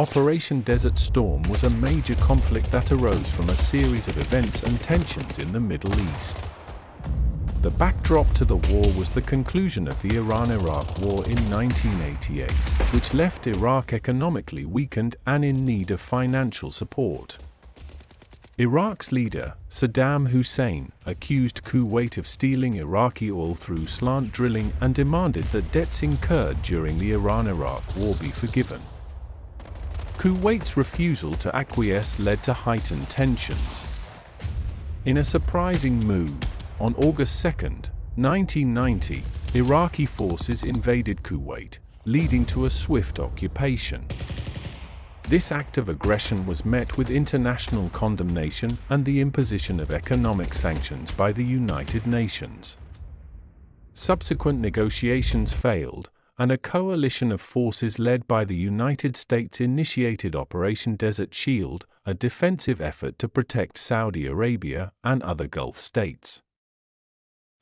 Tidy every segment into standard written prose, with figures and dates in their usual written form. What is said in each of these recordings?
Operation Desert Storm was a major conflict that arose from a series of events and tensions in the Middle East. The backdrop to the war was the conclusion of the Iran-Iraq War in 1988, which left Iraq economically weakened and in need of financial support. Iraq's leader, Saddam Hussein, accused Kuwait of stealing Iraqi oil through slant drilling and demanded that debts incurred during the Iran-Iraq War be forgiven. Kuwait's refusal to acquiesce led to heightened tensions. In a surprising move, on August 2, 1990, Iraqi forces invaded Kuwait, leading to a swift occupation. This act of aggression was met with international condemnation and the imposition of economic sanctions by the United Nations. Subsequent negotiations failed, and a coalition of forces led by the United States initiated Operation Desert Shield, a defensive effort to protect Saudi Arabia and other Gulf states.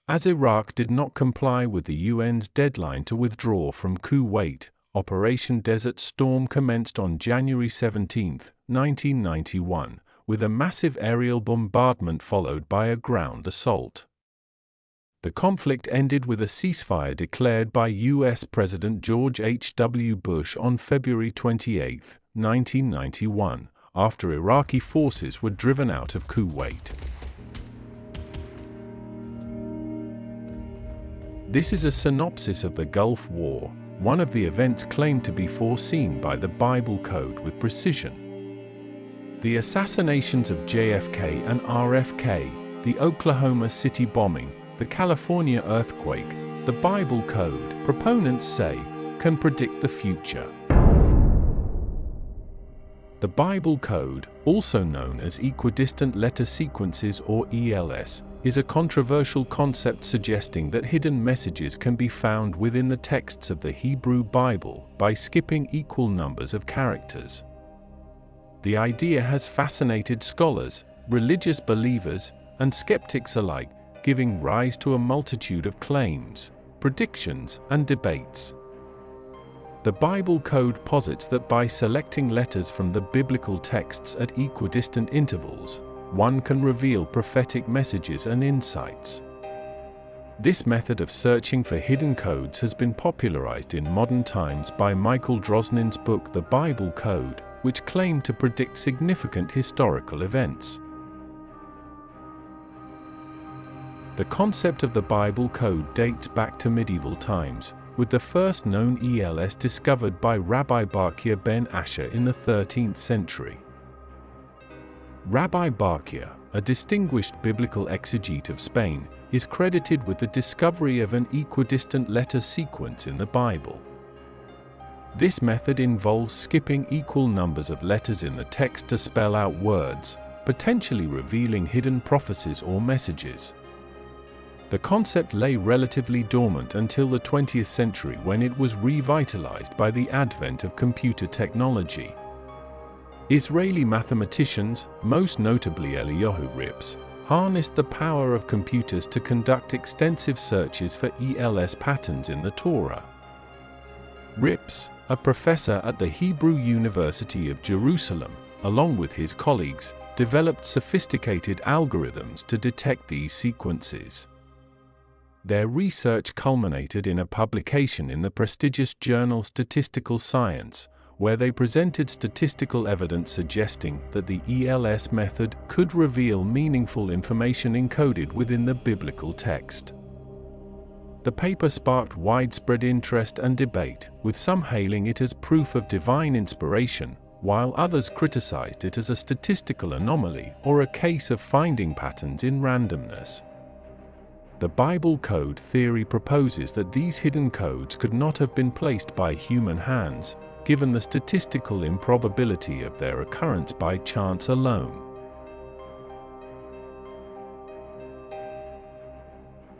As Iraq did not comply with the UN's deadline to withdraw from Kuwait, Operation Desert Storm commenced on January 17, 1991, with a massive aerial bombardment followed by a ground assault. The conflict ended with a ceasefire declared by U.S. President George H.W. Bush on February 28, 1991, after Iraqi forces were driven out of Kuwait. This is a synopsis of the Gulf War, one of the events claimed to be foreseen by the Bible code with precision. The assassinations of JFK and RFK, the Oklahoma City bombing, the California earthquake, the Bible code, proponents say, can predict the future. The Bible code, also known as Equidistant Letter Sequences or ELS, is a controversial concept suggesting that hidden messages can be found within the texts of the Hebrew Bible by skipping equal numbers of characters. The idea has fascinated scholars, religious believers, and skeptics alike, giving rise to a multitude of claims, predictions, and debates. The Bible code posits that by selecting letters from the biblical texts at equidistant intervals, one can reveal prophetic messages and insights. This method of searching for hidden codes has been popularized in modern times by Michael Drosnin's book The Bible Code, which claimed to predict significant historical events. The concept of the Bible code dates back to medieval times, with the first known ELS discovered by Rabbi Barkia ben Asher in the 13th century. Rabbi Barkia, a distinguished biblical exegete of Spain, is credited with the discovery of an equidistant letter sequence in the Bible. This method involves skipping equal numbers of letters in the text to spell out words, potentially revealing hidden prophecies or messages. The concept lay relatively dormant until the 20th century when it was revitalized by the advent of computer technology. Israeli mathematicians, most notably Eliyahu Rips, harnessed the power of computers to conduct extensive searches for ELS patterns in the Torah. Rips, a professor at the Hebrew University of Jerusalem, along with his colleagues, developed sophisticated algorithms to detect these sequences. Their research culminated in a publication in the prestigious journal Statistical Science, where they presented statistical evidence suggesting that the ELS method could reveal meaningful information encoded within the biblical text. The paper sparked widespread interest and debate, with some hailing it as proof of divine inspiration, while others criticized it as a statistical anomaly or a case of finding patterns in randomness. The Bible code theory proposes that these hidden codes could not have been placed by human hands, given the statistical improbability of their occurrence by chance alone.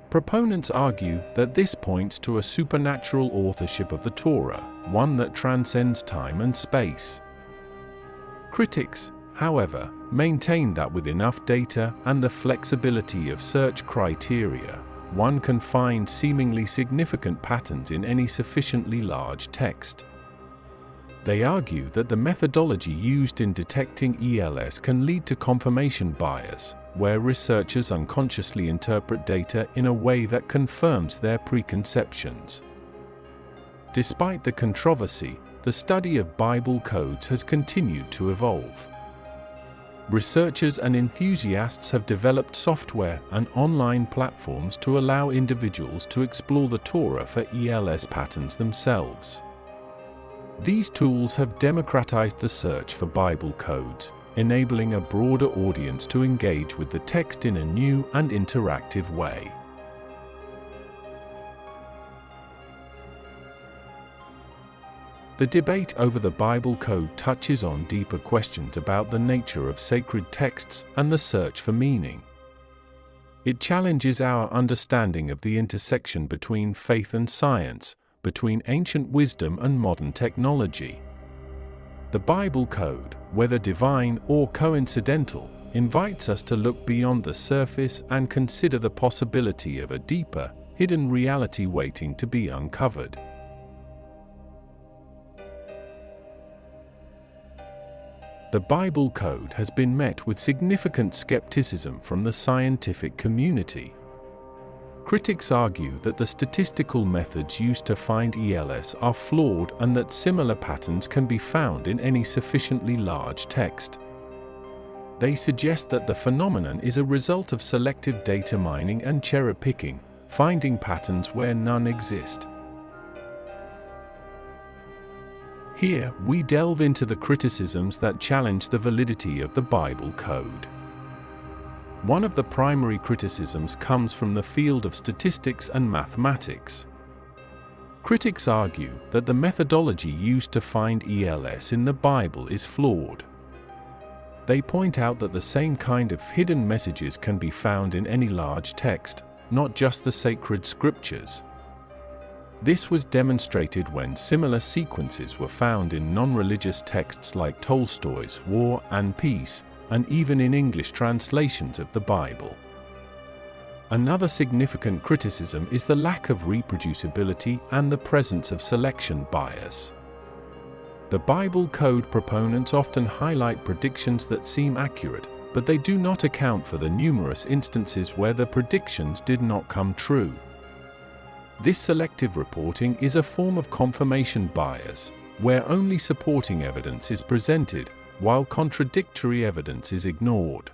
Proponents argue that this points to a supernatural authorship of the Torah, one that transcends time and space. Critics, however, maintain that with enough data and the flexibility of search criteria, one can find seemingly significant patterns in any sufficiently large text. They argue that the methodology used in detecting ELS can lead to confirmation bias, where researchers unconsciously interpret data in a way that confirms their preconceptions. Despite the controversy, the study of Bible codes has continued to evolve. Researchers and enthusiasts have developed software and online platforms to allow individuals to explore the Torah for ELS patterns themselves. These tools have democratized the search for Bible codes, enabling a broader audience to engage with the text in a new and interactive way. The debate over the Bible code touches on deeper questions about the nature of sacred texts and the search for meaning. It challenges our understanding of the intersection between faith and science, between ancient wisdom and modern technology. The Bible code, whether divine or coincidental, invites us to look beyond the surface and consider the possibility of a deeper, hidden reality waiting to be uncovered. The Bible code has been met with significant skepticism from the scientific community. Critics argue that the statistical methods used to find ELS are flawed and that similar patterns can be found in any sufficiently large text. They suggest that the phenomenon is a result of selective data mining and cherry-picking, finding patterns where none exist. Here, we delve into the criticisms that challenge the validity of the Bible code. One of the primary criticisms comes from the field of statistics and mathematics. Critics argue that the methodology used to find ELS in the Bible is flawed. They point out that the same kind of hidden messages can be found in any large text, not just the sacred scriptures. This was demonstrated when similar sequences were found in non-religious texts like Tolstoy's War and Peace, and even in English translations of the Bible. Another significant criticism is the lack of reproducibility and the presence of selection bias. The Bible code proponents often highlight predictions that seem accurate, but they do not account for the numerous instances where the predictions did not come true. This selective reporting is a form of confirmation bias, where only supporting evidence is presented, while contradictory evidence is ignored.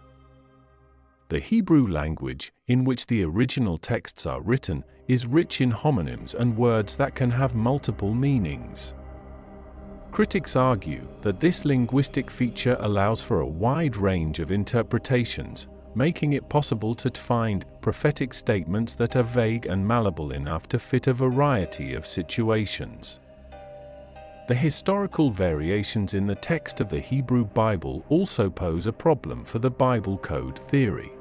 The Hebrew language, in which the original texts are written, is rich in homonyms and words that can have multiple meanings. Critics argue that this linguistic feature allows for a wide range of interpretations, making it possible to find prophetic statements that are vague and malleable enough to fit a variety of situations. The historical variations in the text of the Hebrew Bible also pose a problem for the Bible code theory.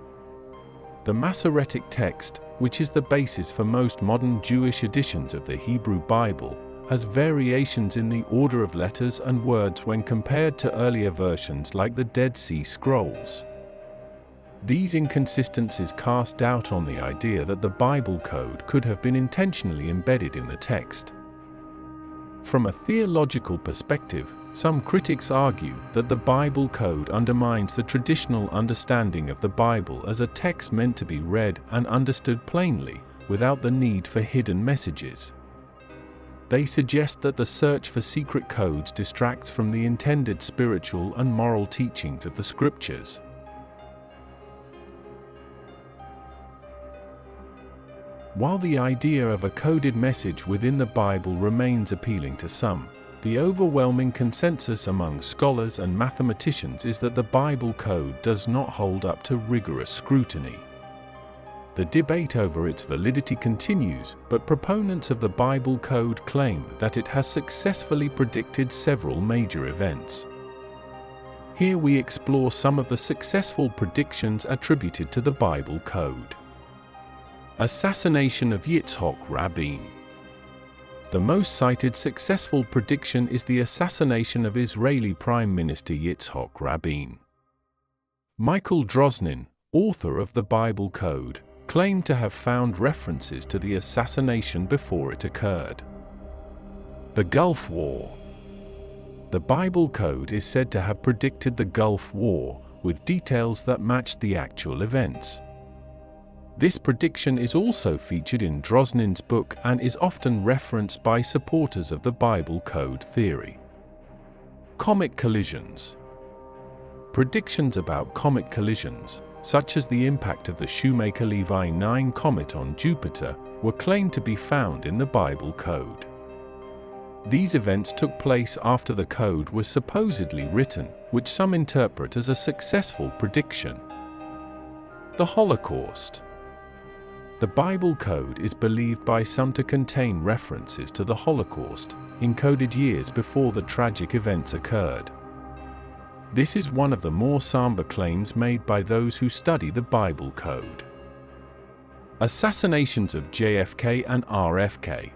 The Masoretic text, which is the basis for most modern Jewish editions of the Hebrew Bible, has variations in the order of letters and words when compared to earlier versions like the Dead Sea Scrolls. These inconsistencies cast doubt on the idea that the Bible code could have been intentionally embedded in the text. From a theological perspective, some critics argue that the Bible code undermines the traditional understanding of the Bible as a text meant to be read and understood plainly, without the need for hidden messages. They suggest that the search for secret codes distracts from the intended spiritual and moral teachings of the Scriptures. While the idea of a coded message within the Bible remains appealing to some, the overwhelming consensus among scholars and mathematicians is that the Bible code does not hold up to rigorous scrutiny. The debate over its validity continues, but proponents of the Bible code claim that it has successfully predicted several major events. Here we explore some of the successful predictions attributed to the Bible code. Assassination of Yitzhak Rabin. The most cited successful prediction is the assassination of Israeli Prime Minister Yitzhak Rabin. Michael Drosnin, author of the Bible Code, claimed to have found references to the assassination before it occurred. The Gulf War. The Bible code is said to have predicted the Gulf War, with details that matched the actual events. This prediction is also featured in Drosnin's book and is often referenced by supporters of the Bible code theory. Comet collisions. Predictions about comet collisions, such as the impact of the Shoemaker-Levy 9 comet on Jupiter, were claimed to be found in the Bible code. These events took place after the code was supposedly written, which some interpret as a successful prediction. The Holocaust. The Bible code is believed by some to contain references to the Holocaust, encoded years before the tragic events occurred. This is one of the more somber claims made by those who study the Bible code. Assassinations of JFK and RFK.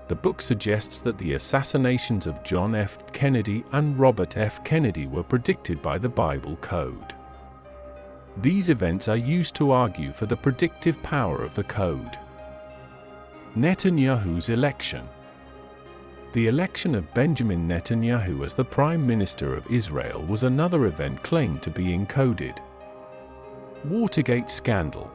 The book suggests that the assassinations of John F. Kennedy and Robert F. Kennedy were predicted by the Bible code. These events are used to argue for the predictive power of the code. Netanyahu's election. The election of Benjamin Netanyahu as the Prime Minister of Israel was another event claimed to be encoded. Watergate scandal.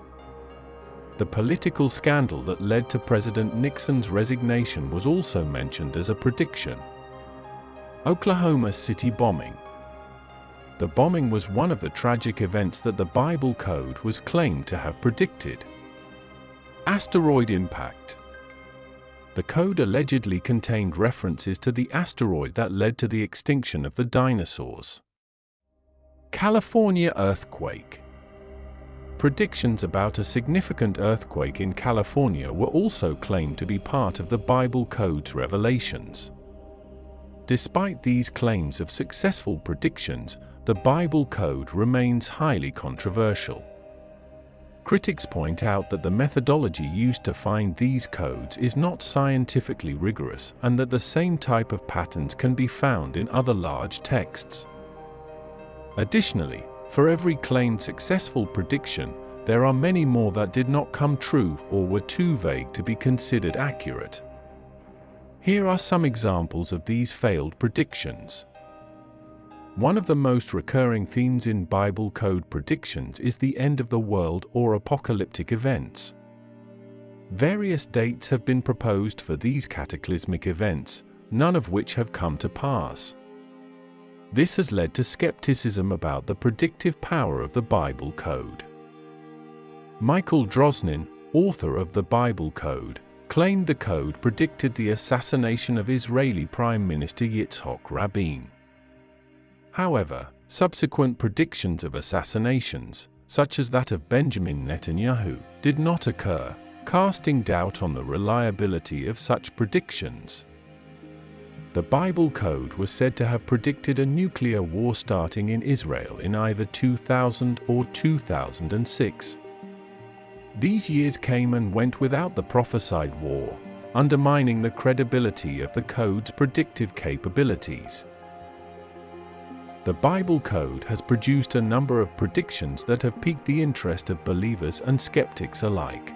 The political scandal that led to President Nixon's resignation was also mentioned as a prediction. Oklahoma City bombing. The bombing was one of the tragic events that the Bible code was claimed to have predicted. Asteroid impact. The code allegedly contained references to the asteroid that led to the extinction of the dinosaurs. California earthquake. Predictions about a significant earthquake in California were also claimed to be part of the Bible code's revelations. Despite these claims of successful predictions, the Bible code remains highly controversial. Critics point out that the methodology used to find these codes is not scientifically rigorous and that the same type of patterns can be found in other large texts. Additionally, for every claimed successful prediction, there are many more that did not come true or were too vague to be considered accurate. Here are some examples of these failed predictions. One of the most recurring themes in Bible code predictions is the end of the world or apocalyptic events. Various dates have been proposed for these cataclysmic events, none of which have come to pass. This has led to skepticism about the predictive power of the Bible code. Michael Drosnin, author of the Bible Code, claimed the code predicted the assassination of Israeli Prime Minister Yitzhak Rabin. However, subsequent predictions of assassinations, such as that of Benjamin Netanyahu, did not occur, casting doubt on the reliability of such predictions. The Bible code was said to have predicted a nuclear war starting in Israel in either 2000 or 2006. These years came and went without the prophesied war, undermining the credibility of the code's predictive capabilities. The Bible code has produced a number of predictions that have piqued the interest of believers and skeptics alike.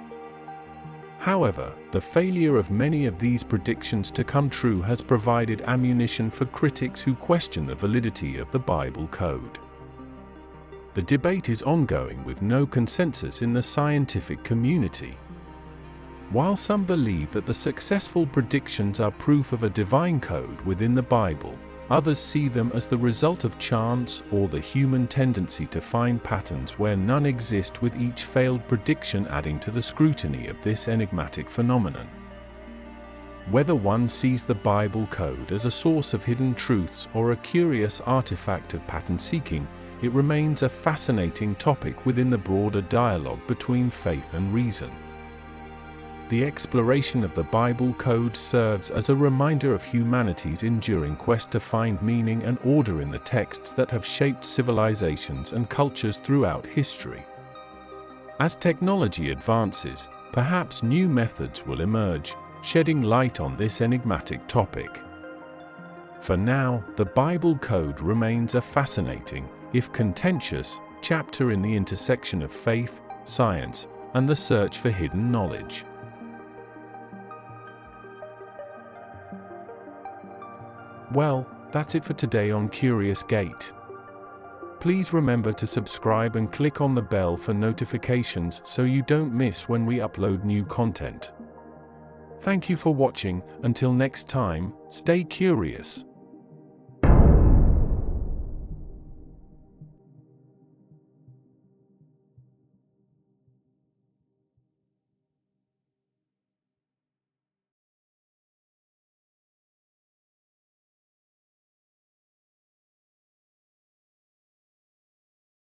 However, the failure of many of these predictions to come true has provided ammunition for critics who question the validity of the Bible code. The debate is ongoing with no consensus in the scientific community. While some believe that the successful predictions are proof of a divine code within the Bible, others see them as the result of chance or the human tendency to find patterns where none exist, with each failed prediction adding to the scrutiny of this enigmatic phenomenon. Whether one sees the Bible code as a source of hidden truths or a curious artifact of pattern seeking, it remains a fascinating topic within the broader dialogue between faith and reason. The exploration of the Bible code serves as a reminder of humanity's enduring quest to find meaning and order in the texts that have shaped civilizations and cultures throughout history. As technology advances, perhaps new methods will emerge, shedding light on this enigmatic topic. For now, the Bible code remains a fascinating, if contentious, chapter in the intersection of faith, science, and the search for hidden knowledge. Well, That's it for today on Curious Gate. Please remember to subscribe and click on the bell for notifications so you don't miss when we upload new content. Thank you for watching. Until next time, stay curious.